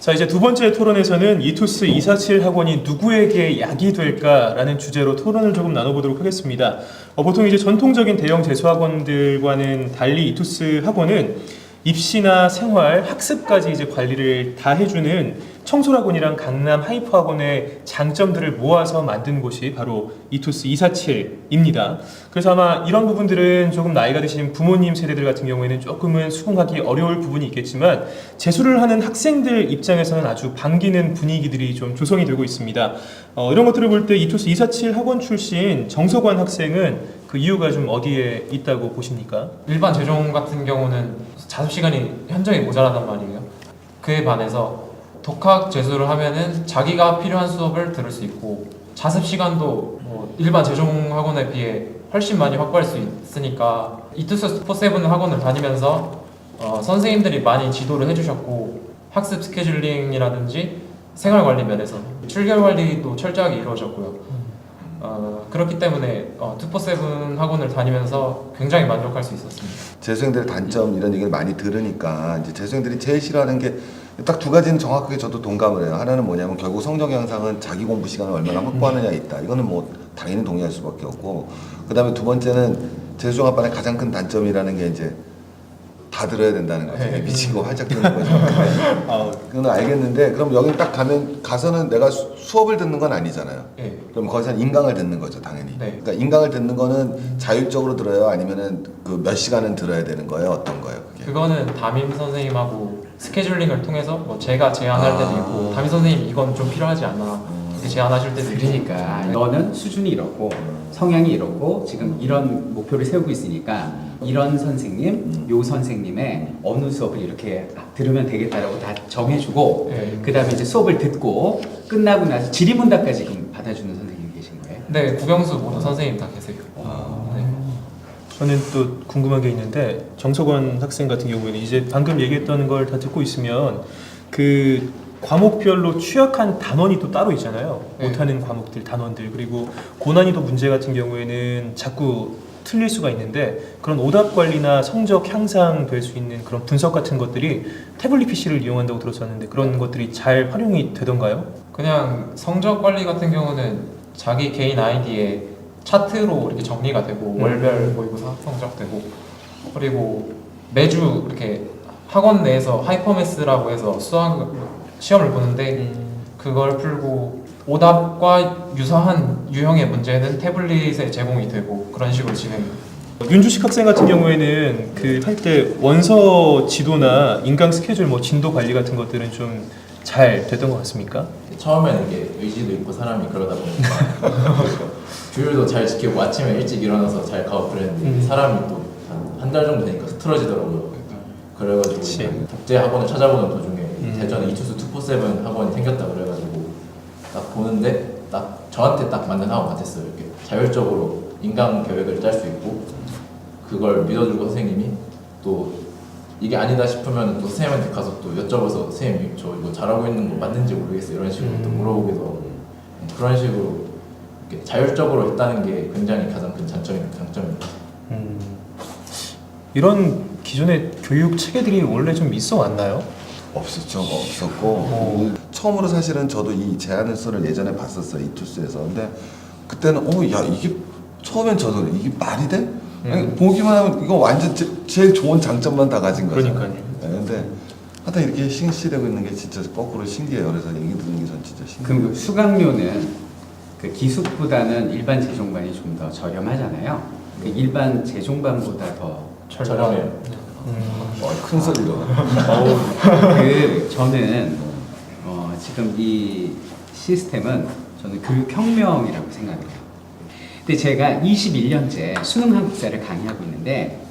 자, 이제 두 번째 토론에서는 이투스 247 학원이 누구에게 약이 될까라는 주제로 토론을 조금 나눠보도록 하겠습니다. 보통 이제 전통적인 대형 재수학원들과는 달리 이투스 학원은 입시나 생활, 학습까지 이제 관리를 다 해주는 청솔학원이랑 강남 하이퍼학원의 장점들을 모아서 만든 곳이 바로 이투스 247입니다. 그래서 아마 이런 부분들은 조금 나이가 드신 부모님 세대들 같은 경우에는 조금은 수긍하기 어려울 부분이 있겠지만 재수를 하는 학생들 입장에서는 아주 반기는 분위기들이 좀 조성이 되고 있습니다. 이런 것들을 볼 때 이투스 247 학원 출신 정석원 학생은 그 이유가 좀 어디에 있다고 보십니까? 일반 재종 같은 경우는 자습 시간이 현저히 모자라단 말이에요. 그에 반해서 독학 재수를 하면은 자기가 필요한 수업을 들을 수 있고 자습 시간도 뭐 일반 재종 학원에 비해 훨씬 많이 확보할 수 있으니까 이투스 247 학원을 다니면서 선생님들이 많이 지도를 해주셨고 학습 스케줄링이라든지 생활 관리 면에서 출결 관리도 철저하게 이루어졌고요. 그렇기 때문에 247 학원을 다니면서 굉장히 만족할 수 있었습니다. 재수생들의 단점 이런 얘기를 많이 들으니까 이제 재수생들이 제일 싫어하는 게 딱 두 가지는 정확하게 저도 동감을 해요. 하나는 뭐냐면 결국 성적 향상은 자기 공부 시간을 얼마나 확보하느냐에 있다. 이거는 뭐 당연히 동의할 수밖에 없고, 그 다음에 두 번째는 재수종합반의 가장 큰 단점이라는 게 이제 다 들어야 된다는 거죠. 미치고 활짝 뜨는 거죠. 그건 알겠는데 그럼 여기 딱 가서는 내가 수업을 듣는 건 아니잖아요. 네. 그럼 거기서는 인강을 듣는 거죠, 당연히. 네. 그러니까 인강을 듣는 거는 자율적으로 들어요, 아니면은 그 몇 시간은 들어야 되는 거예요, 어떤 거예요? 그게? 그거는 담임 선생님하고 스케줄링을 통해서 뭐 제가 제안할 때도 있고 담임 선생님 이건 좀 필요하지 않나 이렇게 제안하실 때도 있고. 그러니까 너는 수준이 이렇고 성향이 이렇고 지금 이런 목표를 세우고 있으니까 이런 선생님, 요 선생님의 어느 수업을 이렇게 들으면 되겠다라고 다 정해주고 네. 그 다음에 이제 수업을 듣고 끝나고 나서 질의문답까지 그럼 받아주는 선생님이 계신 거예요? 네, 국영수 모두 선생님 다 계세요. 네. 저는 또 궁금한 게 있는데 정석원 학생 같은 경우에는 이제 방금 얘기했던 걸 다 듣고 있으면 그 과목별로 취약한 단원이 또 따로 있잖아요. 네. 못하는 과목들, 단원들, 그리고 고난이도 문제 같은 경우에는 자꾸 틀릴 수가 있는데 그런 오답 관리나 성적 향상될 수 있는 그런 분석 같은 것들이 태블릿 PC를 이용한다고 들었었는데 그런 것들이 잘 활용이 되던가요? 그냥 성적 관리 같은 경우는 자기 개인 아이디에 차트로 이렇게 정리가 되고 월별 모의고사 성적 되고 그리고 매주 이렇게 학원 내에서 하이퍼매스라고 해서 수학 시험을 보는데 그걸 풀고 오답과 유사한 유형의 문제는 태블릿에 제공이 되고 그런 식으로 진행돼요. 윤주식 학생 같은 경우에는 그 할 때 원서 지도나 인강 스케줄 뭐 진도 관리 같은 것들은 좀 잘 됐던 것 같습니까? 처음에는 이게 의지도 있고 사람이 그러다 보니까 규율도 잘 지키고 아침에 일찍 일어나서 잘 가고 그랬는데 사람이 또 한 달 정도 되니까 흐트러지더라고요. 그래가지고 국제 학원을 찾아보는 도중에 대전에 이투스 247 학원이 생겼다 그래가지고 딱 보는데 딱 저한테 딱 맞는 학원 같았어요. 이렇게 자율적으로 인강 계획을 짤 수 있고 그걸 믿어주고 선생님이 또 이게 아니다 싶으면 또 선생님한테 가서 또 여쭤봐서 선생님 저 이거 잘하고 있는 거 맞는지 모르겠어요 이런 식으로 또 물어보기도 하고 그런 식으로 이렇게 자율적으로 했다는 게 굉장히 가장 큰 장점입니다. 이런 기존의 교육 체계들이 원래 좀 있어 왔나요? 없었죠. 없었고 처음으로 사실은 저도 이 제안서를 예전에 봤었어요, 이투스에서. 근데 그때는 야 이게 처음엔 저도 이게 말이 돼? 아니, 보기만 하면 이거 완전 제일 좋은 장점만 다 가진 거죠. 그러니까요. 네, 근데 하여튼 이렇게 실시되고 있는 게 진짜 거꾸로 신기해요. 그래서 얘기 듣는 게 전 진짜 신기해요. 그럼 그 수강료는 그 기숙보다는 일반 재종반이 좀 더 저렴하잖아요. 그 일반 재종반보다 더 저렴해요. 큰 소리로. 그 저는 지금 이 시스템은 저는 교육혁명이라고 생각해요. 근데 제가 21년째 수능 한국사를 강의하고 있는데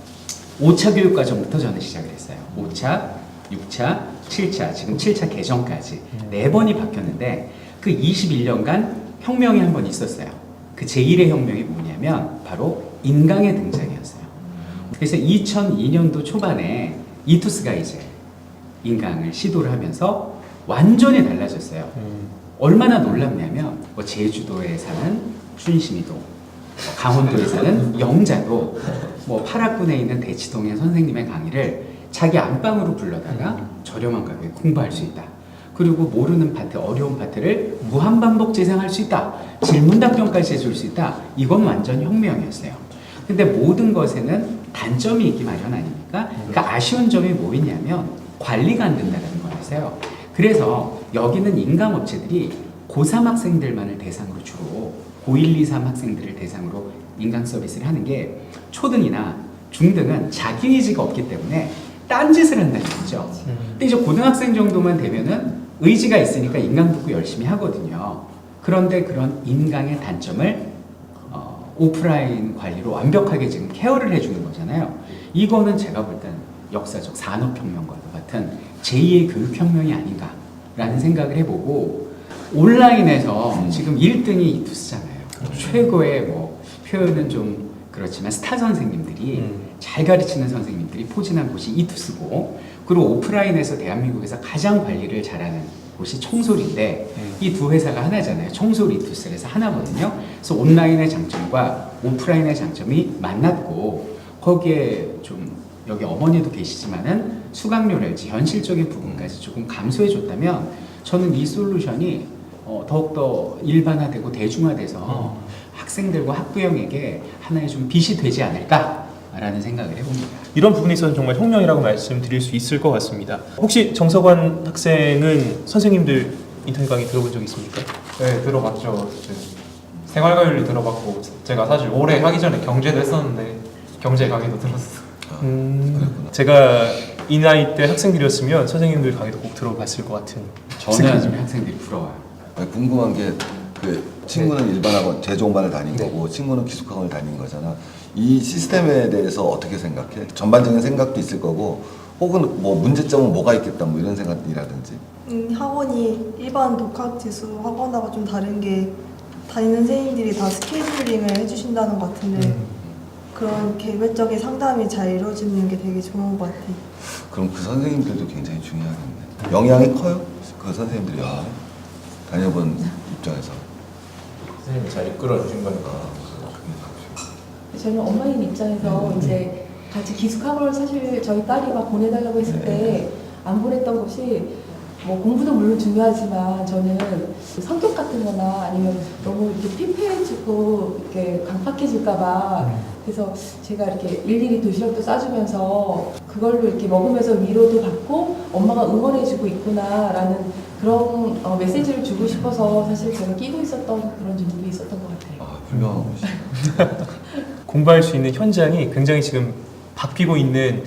5차 교육과정부터 저는 시작을 했어요. 5차, 6차, 7차, 지금 7차 개정까지 4번이 바뀌었는데 그 21년간 혁명이 한 번 있었어요. 그 제1의 혁명이 뭐냐면 바로 인강의 등장이었어요. 그래서 2002년도 초반에 이투스가 이제 인강을 시도를 하면서 완전히 달라졌어요. 얼마나 놀랍냐면 뭐 제주도에 사는 춘심이도, 강원도에 사는 영자도, 뭐 파락군에 있는 대치동의 선생님의 강의를 자기 안방으로 불러다가 저렴한 가격에 공부할 수 있다. 그리고 모르는 파트, 어려운 파트를 무한반복 재생할 수 있다. 질문 답변까지 해줄 수 있다. 이건 완전 혁명이었어요. 근데 모든 것에는 단점이 있기 마련 아닙니까? 그러니까 아쉬운 점이 뭐 있냐면 관리가 안 된다는 거였어요. 그래서 여기는 인강업체들이 고3 학생들만을 대상으로 주로 고1, 2, 3 학생들을 대상으로 인강 서비스를 하는 게 초등이나 중등은 자기 의지가 없기 때문에 딴짓을 한다는 거죠. 근데 이제 고등학생 정도만 되면은 의지가 있으니까 인강 듣고 열심히 하거든요. 그런데 그런 인강의 단점을 오프라인 관리로 완벽하게 지금 케어를 해주는 거잖아요. 이거는 제가 볼 땐 역사적 산업혁명과도 같은 제2의 교육혁명이 아닌가라는 생각을 해보고 온라인에서 지금 1등이 이투스잖아요. 최고의 뭐 표현은 좀 그렇지만 스타 선생님들이 잘 가르치는 선생님들이 포진한 곳이 이투스고 그리고 오프라인에서 대한민국에서 가장 관리를 잘하는 곳이 청솔인데 이 두 회사가 하나잖아요. 청솔 이투스에서 하나거든요. 그래서 온라인의 장점과 오프라인의 장점이 만났고 거기에 좀 여기 어머니도 계시지만은 수강료랄지 현실적인 부분까지 조금 감소해 줬다면 저는 이 솔루션이 더욱더 일반화되고 대중화돼서 학생들과 학부형에게 하나의 좀 빛이 되지 않을까라는 생각을 해봅니다. 이런 부분에 있어서는 정말 혁명이라고 말씀드릴 수 있을 것 같습니다. 혹시 정석환 학생은 선생님들 인터넷 강의 들어본 적 있습니까? 네, 들어봤죠. 생활과윤리 들어봤고 제가 사실 올해 하기 전에 경제도 했었는데 경제 강의도 들었어요. 제가 이 나이 때 학생들이었으면 선생님들 강의도 꼭 들어봤을 것 같은 저는 지금 학생들이 부러워요. 궁금한 게 그 친구는 일반 학원 재종반을 다닌 거고 친구는 기숙학원을 다닌 거잖아. 이 시스템에 대해서 어떻게 생각해? 전반적인 생각도 있을 거고 혹은 뭐 문제점은 뭐가 있겠다 뭐 이런 생각이라든지. 학원이 일반 독학지수 학원하고 좀 다른 게 다니는 선생님들이 다 스케줄링을 해주신다는 것 같은데 그런 개별적인 상담이 잘 이루어지는 게 되게 좋은 것 같아요. 그럼 그 선생님들도 굉장히 중요하겠네. 영향이 커요? 그 선생님들이 영향? 다녀본 입장에서. 선생님이 잘 이끌어 주신 거니까. 저는 엄마인 입장에서 이제 같이 기숙학원을 사실 저희 딸이 막 보내달라고 했을 때 안 보냈던 것이 뭐 공부도 물론 중요하지만 저는 성격 같은 거나 아니면 너무 이렇게 피폐해지고 이렇게 강팍해질까봐 그래서 제가 이렇게 일일이 도시락도 싸주면서 그걸로 이렇게 먹으면서 위로도 받고 엄마가 응원해주고 있구나라는 그런 메시지를 주고 싶어서 사실 제가 끼고 있었던 그런 점도 있었던 것 같아요. 아, 훌륭한 곳이죠. 공부할 수 있는 현장이 굉장히 지금 바뀌고 있는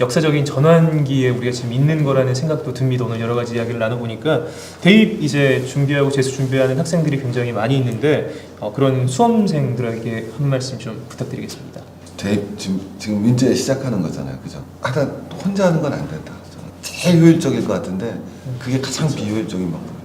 역사적인 전환기에 우리가 지금 있는 거라는 생각도 듭니다. 오늘 여러 가지 이야기를 나눠보니까 대입 이제 준비하고 재수 준비하는 학생들이 굉장히 많이 있는데 그런 수험생들에게 한 말씀 좀 부탁드리겠습니다. 지금 문제 시작하는 거잖아요, 그죠? 하다 혼자 하는 건 안 된다. 제일 효율적일 것 같은데 그게 가장 비효율적인 방법이에요.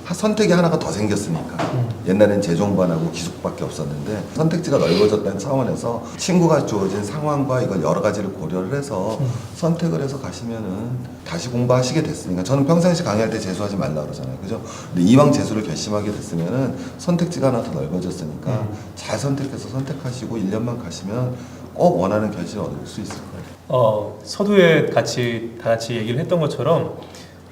선택이 하나가 더 생겼으니까. 옛날엔 재종반하고 기숙밖에 없었는데 선택지가 넓어졌다는 차원에서 친구가 주어진 상황과 이걸 여러 가지를 고려를 해서 선택을 해서 가시면은 다시 공부하시게 됐으니까 저는 평상시 강의할 때 재수하지 말라 그러잖아요, 그죠? 근데 이왕 재수를 결심하게 됐으면은 선택지가 하나 더 넓어졌으니까 잘 선택해서 선택하시고 1년만 가시면 꼭 원하는 결실을 얻을 수 있을 거예요. 서두에 다 같이 얘기를 했던 것처럼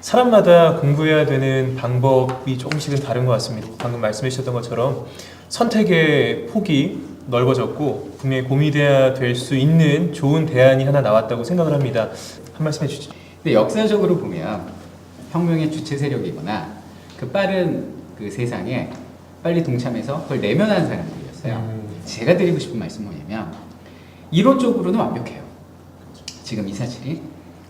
사람마다 공부해야 되는 방법이 조금씩은 다른 것 같습니다. 방금 말씀해 주셨던 것처럼 선택의 폭이 넓어졌고 분명히 고민돼야 될 수 있는 좋은 대안이 하나 나왔다고 생각을 합니다. 한 말씀 해주시죠. 근데 역사적으로 보면 혁명의 주체 세력이거나 그 빠른 그 세상에 빨리 동참해서 그걸 내면한 사람들이었어요. 제가 드리고 싶은 말씀은 뭐냐면 이론적으로는 완벽해요. 지금 247이.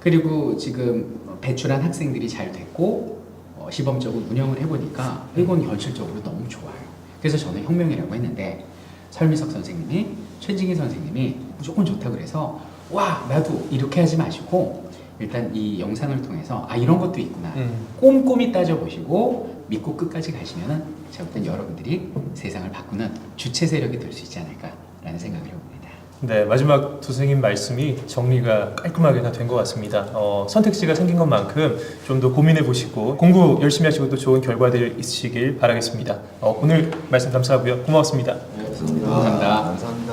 그리고 지금 배출한 학생들이 잘 됐고 시범적으로 운영을 해보니까 이건 현실적으로 너무 좋아요. 그래서 저는 혁명이라고 했는데 설미석 선생님이 최진기 선생님이 무조건 좋다 그래서 와 나도 이렇게 하지 마시고 일단 이 영상을 통해서 아 이런 것도 있구나 꼼꼼히 따져보시고 믿고 끝까지 가시면은 제가 볼 땐 여러분들이 세상을 바꾸는 주체 세력이 될 수 있지 않을까라는 생각을 해봅니다. 네, 마지막 두 선생님 말씀이 정리가 깔끔하게 다 된 것 같습니다. 선택지가 생긴 것만큼 좀 더 고민해 보시고 공부 열심히 하시고 또 좋은 결과들 있으시길 바라겠습니다. 오늘 말씀 감사하고요. 고맙습니다. 감사합니다. 감사합니다. 감사합니다.